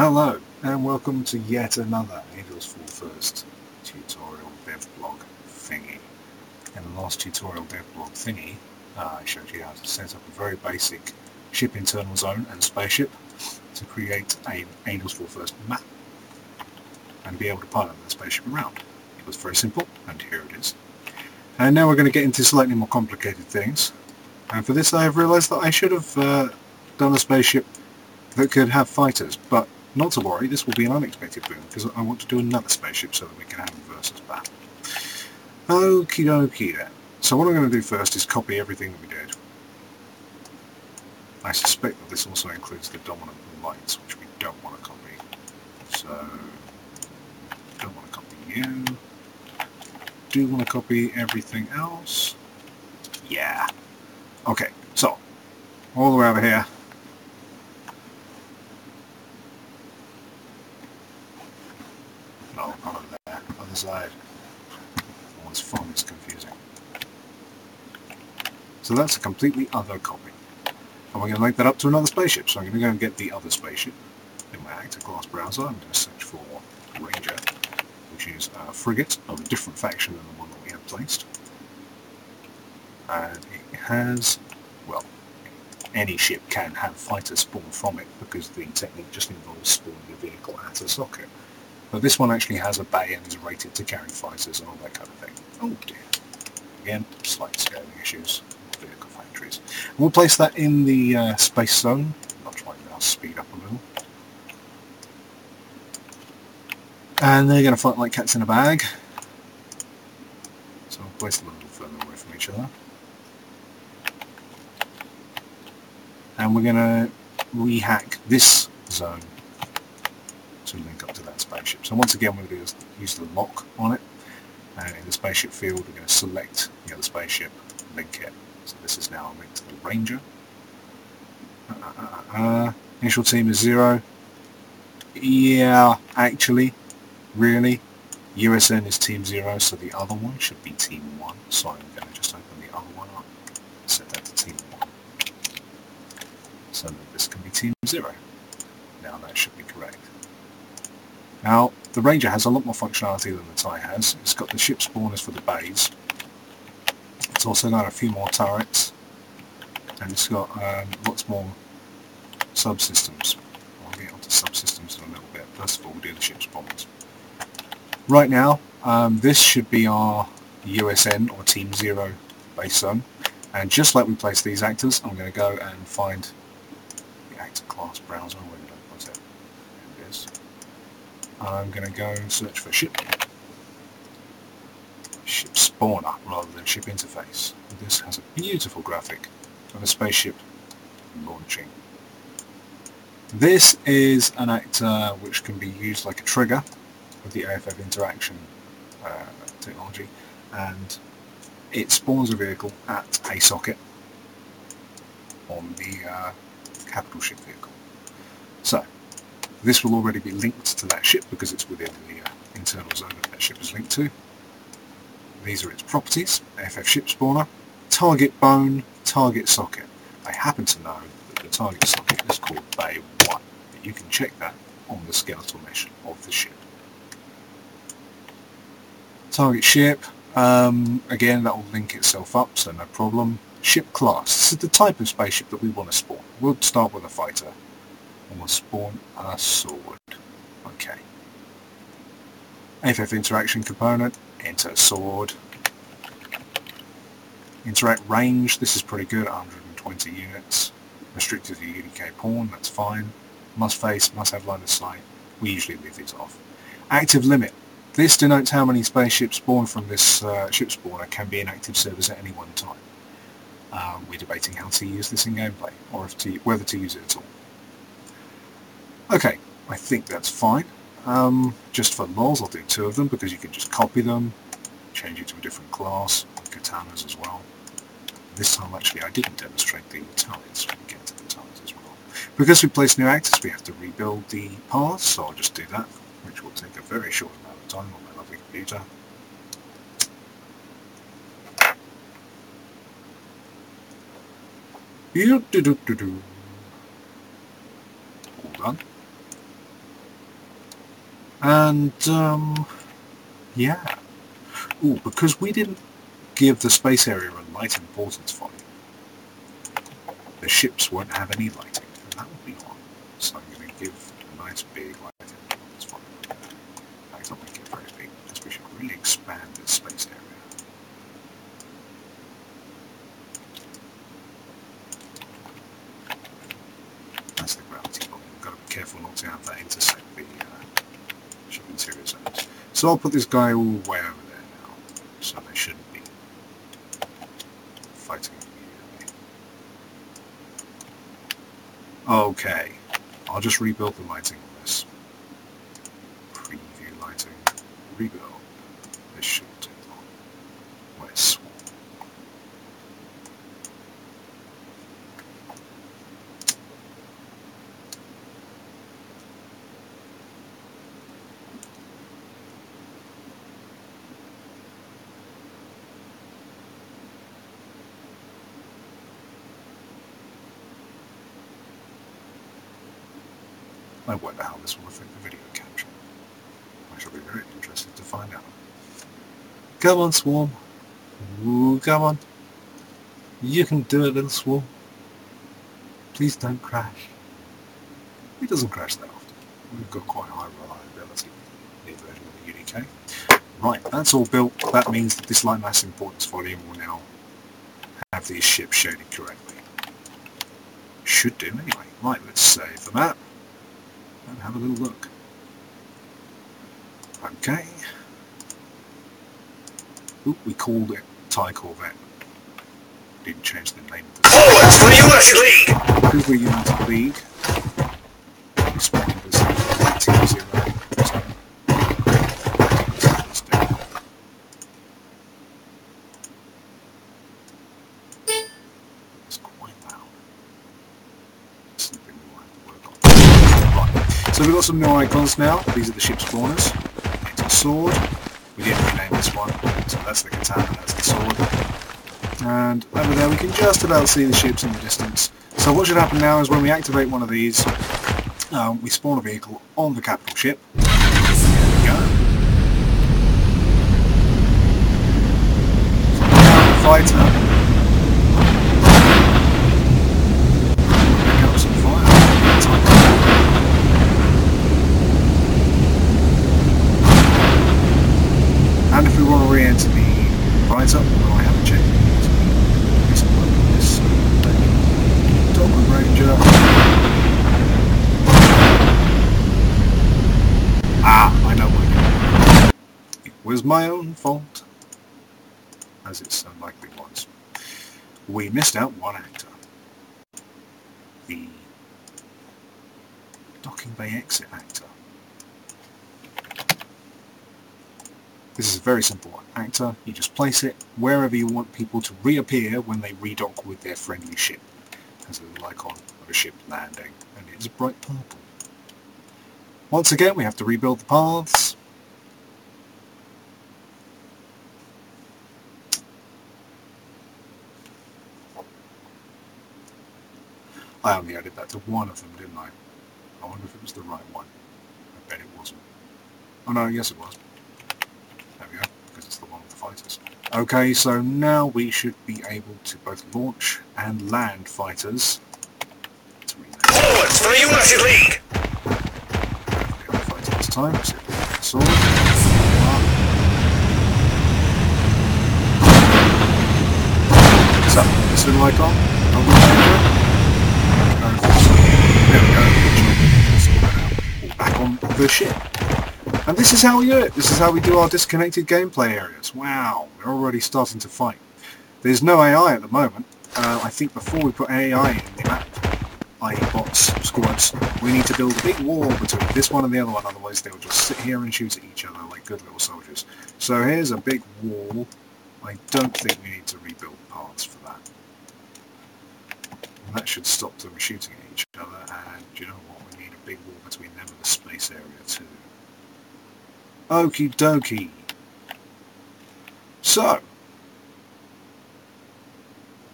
Hello and welcome to yet another Angels Fall First tutorial devblog thingy. In the last tutorial devblog thingy, I showed you how to set up a very basic ship internal zone and spaceship to create an Angels Fall First map and be able to pilot the spaceship around. It was very simple, and here it is. And now we're going to get into slightly more complicated things. And for this I have realised that I should have done a spaceship that could have fighters, but not to worry, this will be an unexpected boon because I want to do another spaceship so that we can have a versus battle. Okie dokie then. So what I'm going to do first is copy everything that we did. I suspect that this also includes the dominant lights, which we don't want to copy. So, don't want to copy you. Do want to copy everything else. Yeah. Okay, so, all the way over here. No, not over there. Other side. Oh, this font is confusing. So that's a completely other copy. And we're going to make that up to another spaceship. So I'm going to go and get the other spaceship in my actor class browser. I'm going to search for Ranger, which is a frigate of a different faction than the one that we have placed. And it has, well, any ship can have fighters spawn from it because the technique just involves spawning a vehicle at a socket. But this one actually has a bay and is rated to carry fighters and all that kind of thing. Oh dear. Again, slight scaling issues. Vehicle factories. And we'll place that in the space zone. I'll try and speed up a little. And they're going to fight like cats in a bag. So I'll place them a little further away from each other. And we're going to rehack this zone to link up to that spaceship. So once again we're going to use the lock on it, and in the spaceship field we're going to select the other spaceship, link it. So this is now linked to the Ranger. Initial team is 0. Yeah, actually, really, USN is team 0, so the other one should be team 1. So I'm going to just open the other one up, set that to team 1. So that this can be team 0. Now that should be correct. Now, the Ranger has a lot more functionality than the TIE has. It's got the ship spawners for the bays. It's also got a few more turrets. And it's got lots more subsystems. I'll get onto subsystems in a little bit. First of all, we'll do the ship spawners. Right now, this should be our USN, or Team 0 base zone. And just like we placed these actors, I'm going to go and find the actor class browser. Where did I put it? There it is. I'm going to go and search for ship spawner rather than ship interface. This has a beautiful graphic of a spaceship launching. This is an actor which can be used like a trigger with the AFF interaction technology, and it spawns a vehicle at a socket on the capital ship vehicle. So this will already be linked to that ship because it's within the internal zone that that ship is linked to. These are its properties: AFF ship spawner, target bone, target socket. I happen to know that the target socket is called Bay 1, but you can check that on the skeletal mesh of the ship. Target ship, again that will link itself up, so no problem. Ship class, this is the type of spaceship that we want to spawn. We'll start with a fighter. And we'll spawn a sword. Okay. AFF interaction component, enter sword. Interact range, this is pretty good, 120 units. Restricted to UDK pawn, that's fine. Must face, must have line of sight. We usually leave these off. Active limit. This denotes how many spaceships spawned from this ship spawner can be in active service at any one time. We're debating how to use this in gameplay, or whether to use it at all. Okay, I think that's fine. Just for lols, I'll do 2 of them because you can just copy them, change it to a different class, katanas as well. This time actually I didn't demonstrate the turrets. We'll get to the turrets as well. Because we placed new actors, we have to rebuild the paths, so I'll just do that, which will take a very short amount of time on my lovely computer. All done. And, yeah. Ooh, because we didn't give the space area a light importance value, the ships won't have any lighting, and that would be on. So I'm going to give a nice big light importance value. Let's not make it very big, because we should really expand this space area. That's the gravity bubble. We've got to be careful not to have that intersect the ship interior zones. So I'll put this guy all the way over there now, so they shouldn't be fighting immediately. Okay, I'll just rebuild the lighting on this. Preview lighting, rebuild. This shouldn't take long. Where's Swarm? I wonder how this will affect the video capture. I shall be very interested to find out. Come on, Swarm. Ooh, come on. You can do it, little Swarm. Please don't crash. It doesn't crash that often. We've got quite high reliability in the version of the UDK. Right, that's all built. That means that this light mass importance volume will now have these ships shaded correctly. Should do anyway. Right, let's save the map and have a little look. Okay. Oop, we called it TIE Corvette. Didn't change the name of the Forwards for the United League! Because we're United League. Expecting to see Team Zero. It's quite loud. Something we might have to work on. Right. So we've got some new icons now. These are the ship spawners. It's a sword. We didn't rename this one. So that's the katana, that's the sword. And over there we can just about see the ships in the distance. So what should happen now is when we activate one of these, we spawn a vehicle on the capital ship. There we go. So fighter. Pick up some fire. And if we want to re-enter the fighter, well, I haven't checked. Ranger. I know what it was my own fault, as it so likely was. We missed out one actor. The docking bay exit actor. This is a very simple actor. You just place it wherever you want people to reappear when they redock with their friendly ship. Has a little icon of a ship landing, and it is bright purple. Once again, we have to rebuild the paths. I only added that to one of them, didn't I? I wonder if it was the right one. I bet it wasn't. Oh no, yes it was. There we go, because it's the one with the fighters. Okay, so now we should be able to both launch and land fighters. Forwards for the United League! Fighter this time, so sword. So, this little icon, there we go. Back on the ship. And this is how we do it. This is how we do our disconnected gameplay areas. Wow, we're already starting to fight. There's no AI at the moment. I think before we put AI in the map, i.e. bots, squads, we need to build a big wall between this one and the other one, otherwise they'll just sit here and shoot at each other like good little soldiers. So here's a big wall. I don't think we need to rebuild paths for that. And that should stop them shooting at each other, and you know what, we need a big wall between them and the space area too. Okie dokie. So,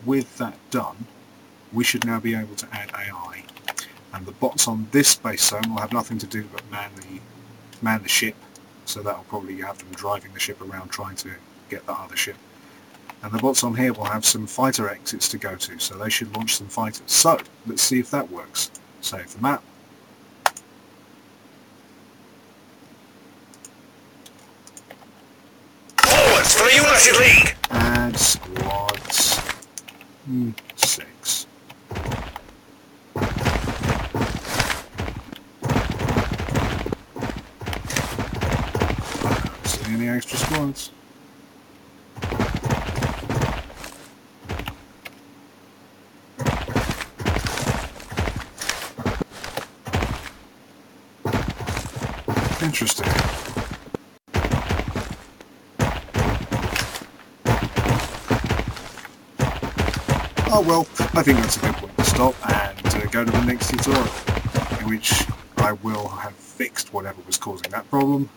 with that done, we should now be able to add AI, and the bots on this space zone will have nothing to do but man the man the ship, so that'll probably have them driving the ship around trying to get the other ship. And the bots on here will have some fighter exits to go to, so they should launch some fighters. So, let's see if that works. Save the map. Forwards for the United League! Add squads. 6. I don't see any extra squads. Interesting. Oh well, I think that's a good point to stop and go to the next tutorial, in which I will have fixed whatever was causing that problem,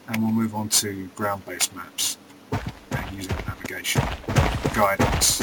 and we'll move on to ground-based maps and using the navigation guidance